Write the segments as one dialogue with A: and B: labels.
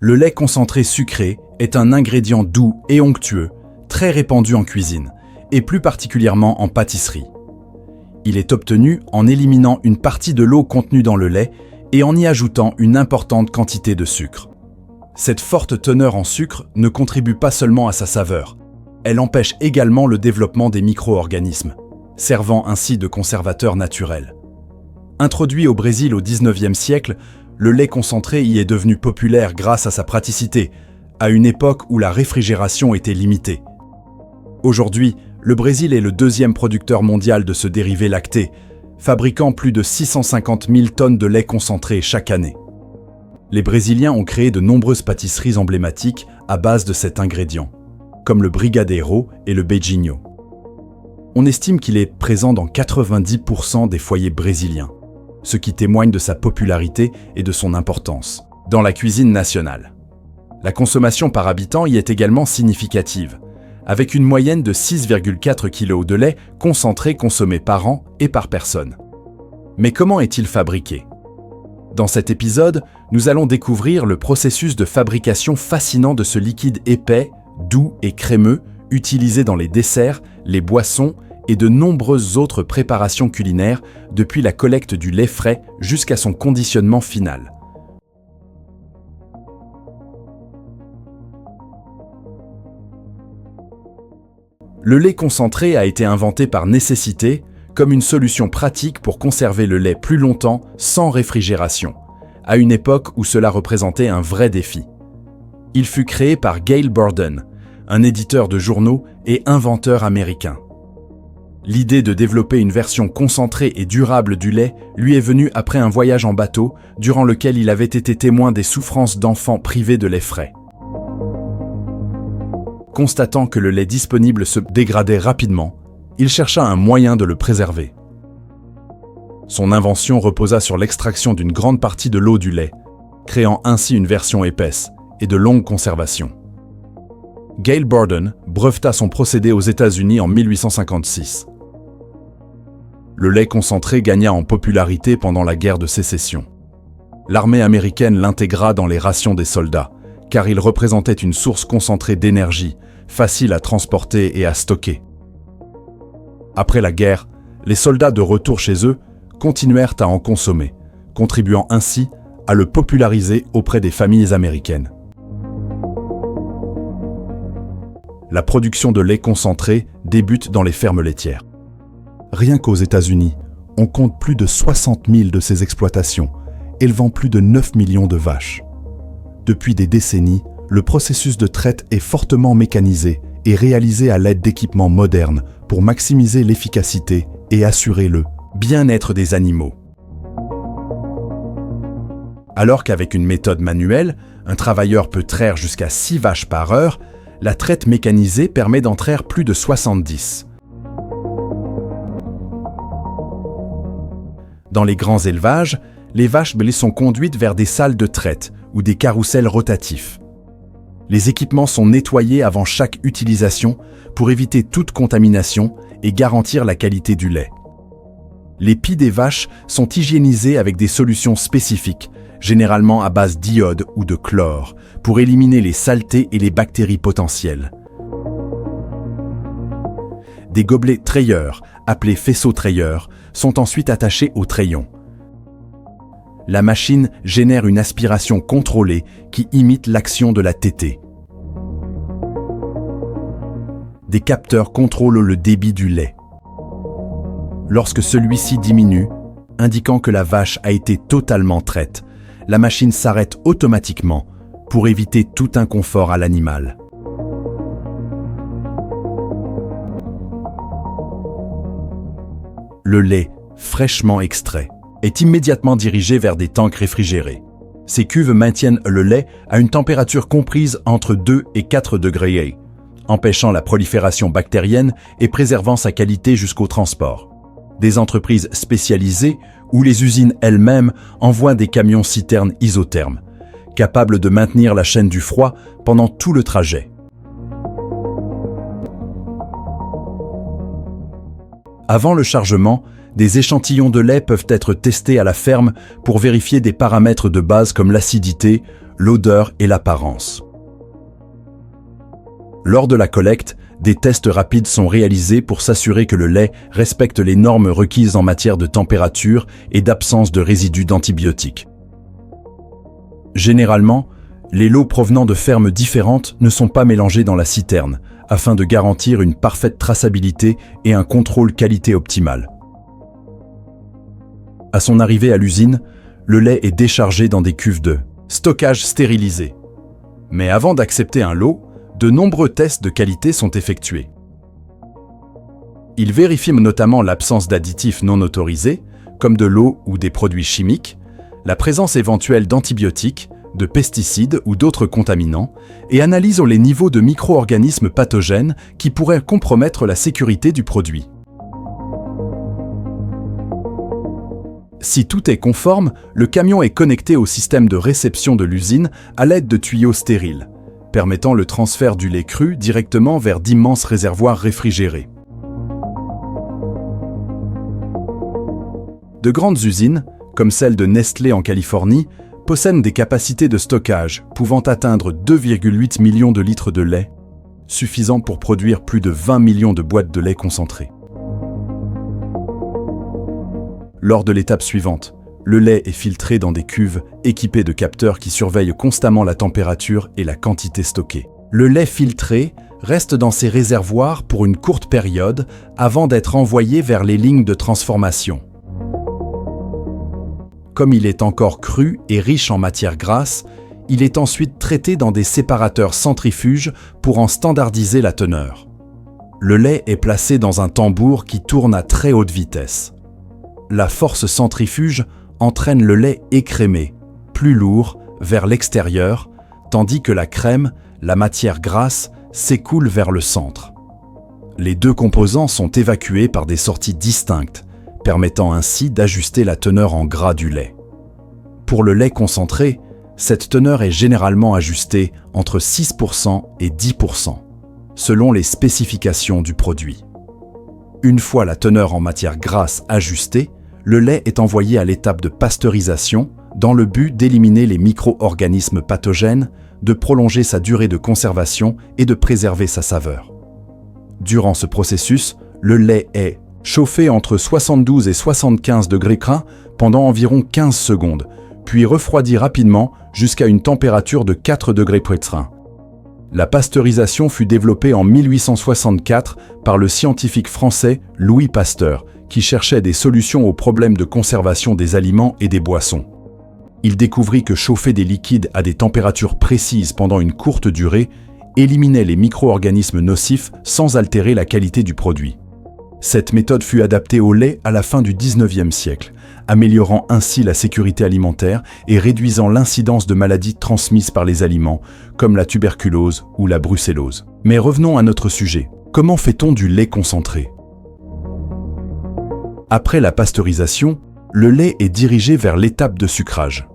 A: Le lait concentré sucré est un ingrédient doux et onctueux, très répandu en cuisine, et plus particulièrement en pâtisserie. Il est obtenu en éliminant une partie de l'eau contenue dans le lait et en y ajoutant une importante quantité de sucre. Cette forte teneur en sucre ne contribue pas seulement à sa saveur, elle empêche également le développement des micro-organismes, servant ainsi de conservateur naturel. Introduit au Brésil au XIXe siècle, le lait concentré y est devenu populaire grâce à sa praticité, à une époque où la réfrigération était limitée. Aujourd'hui, le Brésil est le deuxième producteur mondial de ce dérivé lacté, fabriquant plus de 650 000 tonnes de lait concentré chaque année. Les Brésiliens ont créé de nombreuses pâtisseries emblématiques à base de cet ingrédient, comme le brigadeiro et le beijinho. On estime qu'il est présent dans 90% des foyers brésiliens, ce qui témoigne de sa popularité et de son importance dans la cuisine nationale. La consommation par habitant y est également significative, avec une moyenne de 6,4 kg de lait concentré consommé par an et par personne. Mais comment est-il fabriqué ? Dans cet épisode, nous allons découvrir le processus de fabrication fascinant de ce liquide épais, doux et crémeux, utilisé dans les desserts, les boissons et de nombreuses autres préparations culinaires, depuis la collecte du lait frais jusqu'à son conditionnement final. Le lait concentré a été inventé par nécessité comme une solution pratique pour conserver le lait plus longtemps sans réfrigération, à une époque où cela représentait un vrai défi. Il fut créé par Gail Borden, un éditeur de journaux et inventeur américain. L'idée de développer une version concentrée et durable du lait lui est venue après un voyage en bateau durant lequel il avait été témoin des souffrances d'enfants privés de lait frais. Constatant que le lait disponible se dégradait rapidement, il chercha un moyen de le préserver. Son invention reposa sur l'extraction d'une grande partie de l'eau du lait, créant ainsi une version épaisse et de longue conservation. Gail Borden breveta son procédé aux États-Unis en 1856. Le lait concentré gagna en popularité pendant la guerre de Sécession. L'armée américaine l'intégra dans les rations des soldats, car il représentait une source concentrée d'énergie, facile à transporter et à stocker. Après la guerre, les soldats de retour chez eux continuèrent à en consommer, contribuant ainsi à le populariser auprès des familles américaines. La production de lait concentré débute dans les fermes laitières. Rien qu'aux États-Unis, on compte plus de 60 000 de ces exploitations, élevant plus de 9 millions de vaches. Depuis des décennies, le processus de traite est fortement mécanisé et réalisé à l'aide d'équipements modernes pour maximiser l'efficacité et assurer le bien-être des animaux. Alors qu'avec une méthode manuelle, un travailleur peut traire jusqu'à 6 vaches par heure, la traite mécanisée permet d'en traire plus de 70. Dans les grands élevages, les vaches blés sont conduites vers des salles de traite ou des carrousels rotatifs. Les équipements sont nettoyés avant chaque utilisation pour éviter toute contamination et garantir la qualité du lait. Les pies des vaches sont hygiénisées avec des solutions spécifiques, généralement à base d'iode ou de chlore, pour éliminer les saletés et les bactéries potentielles. Des gobelets trayeurs, appelés faisceaux trayeurs, sont ensuite attachés au trayon. La machine génère une aspiration contrôlée qui imite l'action de la tétée. Des capteurs contrôlent le débit du lait. Lorsque celui-ci diminue, indiquant que la vache a été totalement traite, la machine s'arrête automatiquement pour éviter tout inconfort à l'animal. Le lait, fraîchement extrait, est immédiatement dirigé vers des tanks réfrigérés. Ces cuves maintiennent le lait à une température comprise entre 2 et 4 degrés, empêchant la prolifération bactérienne et préservant sa qualité jusqu'au transport. Des entreprises spécialisées ou les usines elles-mêmes envoient des camions citernes isothermes, capables de maintenir la chaîne du froid pendant tout le trajet. Avant le chargement, des échantillons de lait peuvent être testés à la ferme pour vérifier des paramètres de base comme l'acidité, l'odeur et l'apparence. Lors de la collecte, des tests rapides sont réalisés pour s'assurer que le lait respecte les normes requises en matière de température et d'absence de résidus d'antibiotiques. Généralement, les lots provenant de fermes différentes ne sont pas mélangés dans la citerne, afin de garantir une parfaite traçabilité et un contrôle qualité optimal. À son arrivée à l'usine, le lait est déchargé dans des cuves de stockage stérilisées. Mais avant d'accepter un lot, de nombreux tests de qualité sont effectués. Ils vérifient notamment l'absence d'additifs non autorisés, comme de l'eau ou des produits chimiques, la présence éventuelle d'antibiotiques, de pesticides ou d'autres contaminants, et analysent les niveaux de micro-organismes pathogènes qui pourraient compromettre la sécurité du produit. Si tout est conforme, le camion est connecté au système de réception de l'usine à l'aide de tuyaux stériles, permettant le transfert du lait cru directement vers d'immenses réservoirs réfrigérés. De grandes usines, comme celle de Nestlé en Californie, possèdent des capacités de stockage pouvant atteindre 2,8 millions de litres de lait, suffisant pour produire plus de 20 millions de boîtes de lait concentré. Lors de l'étape suivante, le lait est filtré dans des cuves équipées de capteurs qui surveillent constamment la température et la quantité stockée. Le lait filtré reste dans ces réservoirs pour une courte période avant d'être envoyé vers les lignes de transformation. Comme il est encore cru et riche en matières grasses, il est ensuite traité dans des séparateurs centrifuges pour en standardiser la teneur. Le lait est placé dans un tambour qui tourne à très haute vitesse. La force centrifuge entraîne le lait écrémé, plus lourd, vers l'extérieur, tandis que la crème, la matière grasse, s'écoule vers le centre. Les deux composants sont évacués par des sorties distinctes, permettant ainsi d'ajuster la teneur en gras du lait. Pour le lait concentré, cette teneur est généralement ajustée entre 6% et 10%, selon les spécifications du produit. Une fois la teneur en matière grasse ajustée, le lait est envoyé à l'étape de pasteurisation dans le but d'éliminer les micro-organismes pathogènes, de prolonger sa durée de conservation et de préserver sa saveur. Durant ce processus, le lait est chauffé entre 72 et 75 degrés Celsius pendant environ 15 secondes, puis refroidi rapidement jusqu'à une température de 4 degrés Celsius. La pasteurisation fut développée en 1864 par le scientifique français Louis Pasteur, qui cherchait des solutions aux problèmes de conservation des aliments et des boissons. Il découvrit que chauffer des liquides à des températures précises pendant une courte durée éliminait les micro-organismes nocifs sans altérer la qualité du produit. Cette méthode fut adaptée au lait à la fin du XIXe siècle, améliorant ainsi la sécurité alimentaire et réduisant l'incidence de maladies transmises par les aliments, comme la tuberculose ou la brucellose. Mais revenons à notre sujet. Comment fait-on du lait concentré ? Après la pasteurisation, le lait est dirigé vers l'étape de sucrage.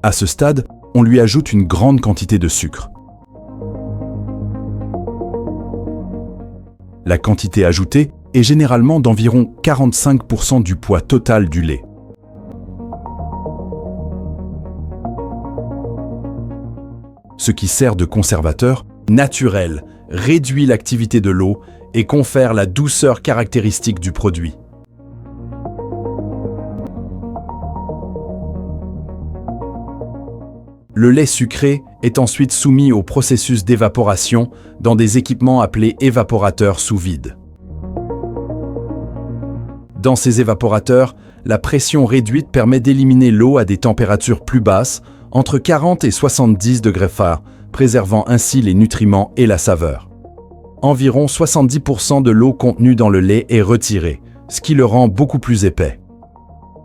A: À ce stade, on lui ajoute une grande quantité de sucre. La quantité ajoutée est généralement d'environ 45% du poids total du lait. Ce qui sert de conservateur naturel, réduit l'activité de l'eau et confère la douceur caractéristique du produit. Le lait sucré est ensuite soumis au processus d'évaporation dans des équipements appelés évaporateurs sous vide. Dans ces évaporateurs, la pression réduite permet d'éliminer l'eau à des températures plus basses, entre 40 et 70 degrés Fahrenheit, préservant ainsi les nutriments et la saveur. Environ 70% de l'eau contenue dans le lait est retirée, ce qui le rend beaucoup plus épais.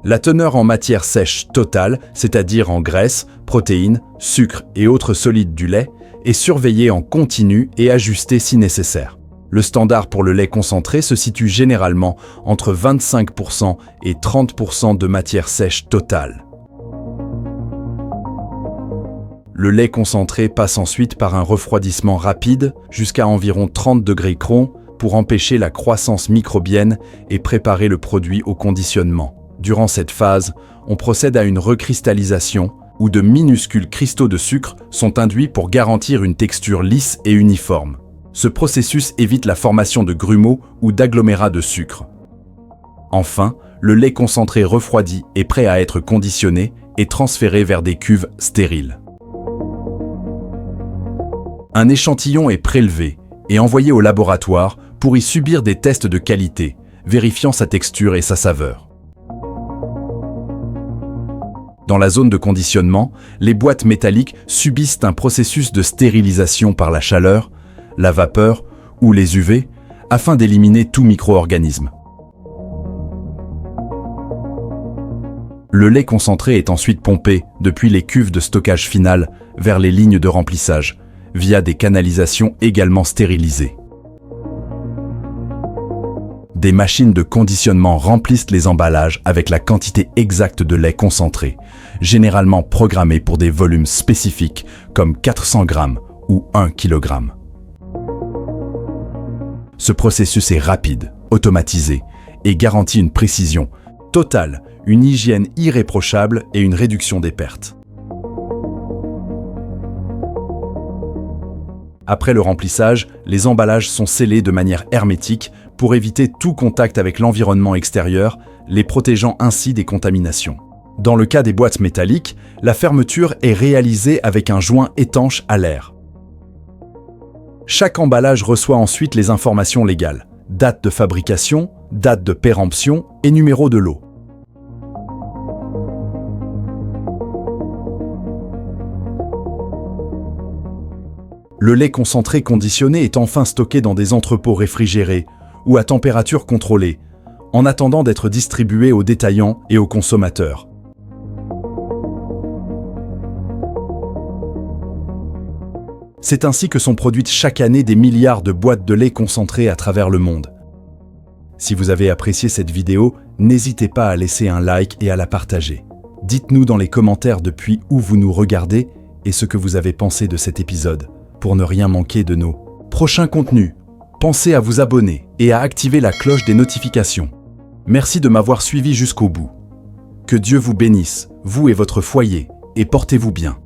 A: La teneur en matière sèche totale, c'est-à-dire en graisse, protéines, sucre et autres solides du lait, est surveillée en continu et ajustée si nécessaire. Le standard pour le lait concentré se situe généralement entre 25% et 30% de matière sèche totale. Le lait concentré passe ensuite par un refroidissement rapide jusqu'à environ 30 degrés Celsius pour empêcher la croissance microbienne et préparer le produit au conditionnement. Durant cette phase, on procède à une recristallisation où de minuscules cristaux de sucre sont induits pour garantir une texture lisse et uniforme. Ce processus évite la formation de grumeaux ou d'agglomérats de sucre. Enfin, le lait concentré refroidi est prêt à être conditionné et transféré vers des cuves stériles. Un échantillon est prélevé et envoyé au laboratoire pour y subir des tests de qualité, vérifiant sa texture et sa saveur. Dans la zone de conditionnement, les boîtes métalliques subissent un processus de stérilisation par la chaleur, la vapeur ou les UV afin d'éliminer tout micro-organisme. Le lait concentré est ensuite pompé depuis les cuves de stockage finales vers les lignes de remplissage, via des canalisations également stérilisées. Des machines de conditionnement remplissent les emballages avec la quantité exacte de lait concentré, généralement programmée pour des volumes spécifiques comme 400 grammes ou 1 kg. Ce processus est rapide, automatisé et garantit une précision totale, une hygiène irréprochable et une réduction des pertes. Après le remplissage, les emballages sont scellés de manière hermétique pour éviter tout contact avec l'environnement extérieur, les protégeant ainsi des contaminations. Dans le cas des boîtes métalliques, la fermeture est réalisée avec un joint étanche à l'air. Chaque emballage reçoit ensuite les informations légales, date de fabrication, date de péremption et numéro de lot. Le lait concentré conditionné est enfin stocké dans des entrepôts réfrigérés ou à température contrôlée, en attendant d'être distribué aux détaillants et aux consommateurs. C'est ainsi que sont produites chaque année des milliards de boîtes de lait concentré à travers le monde. Si vous avez apprécié cette vidéo, n'hésitez pas à laisser un like et à la partager. Dites-nous dans les commentaires depuis où vous nous regardez et ce que vous avez pensé de cet épisode. Pour ne rien manquer de nos prochains contenus, pensez à vous abonner et à activer la cloche des notifications. Merci de m'avoir suivi jusqu'au bout. Que Dieu vous bénisse, vous et votre foyer, et portez-vous bien.